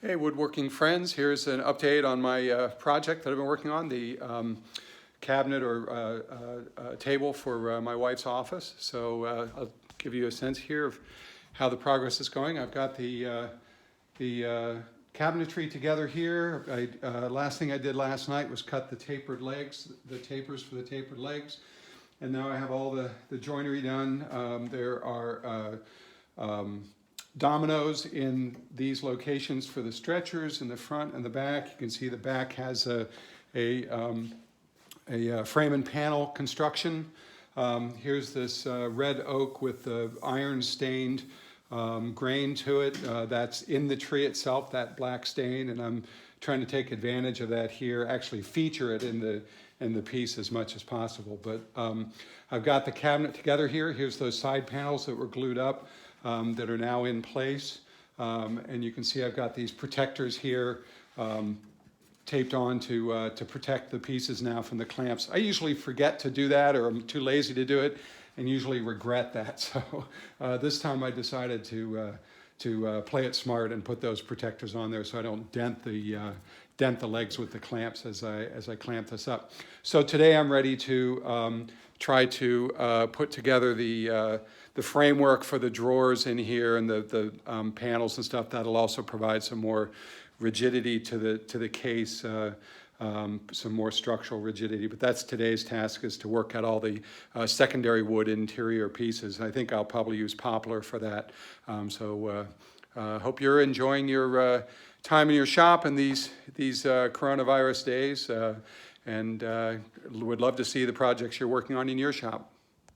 Hey, woodworking friends, here's an update on my project that I've been working on, the cabinet or table for my wife's office. So I'll give you a sense here of how the progress is going. I've got the cabinetry together here. Last thing I did last night was cut the tapered legs, the tapers for the tapered legs. And now I have all the joinery done. There are dominoes in these locations for the stretchers in the front and the back. You can see the back has a frame and panel construction. Here's this red oak with the iron stained grain to it. That's in the tree itself, that black stain, and I'm trying to take advantage of that here, actually feature it in the piece as much as possible. But I've got the cabinet together here. Here's those side panels that were glued up that are now in place. And you can see I've got these protectors here taped on to protect the pieces now from the clamps. I usually forget to do that, or I'm too lazy to do it, and usually regret that. So this time I decided to play it smart and put those protectors on there so I don't dent the legs with the clamps as I clamp this up. So today I'm ready to try to put together the framework for the drawers in here and the panels and stuff. That'll also provide some more rigidity to the case, some more structural rigidity. But that's today's task, is to work out all the secondary wood interior pieces. And I think I'll probably use poplar for that. Hope you're enjoying your time in your shop in these coronavirus days, and would love to see the projects you're working on in your shop.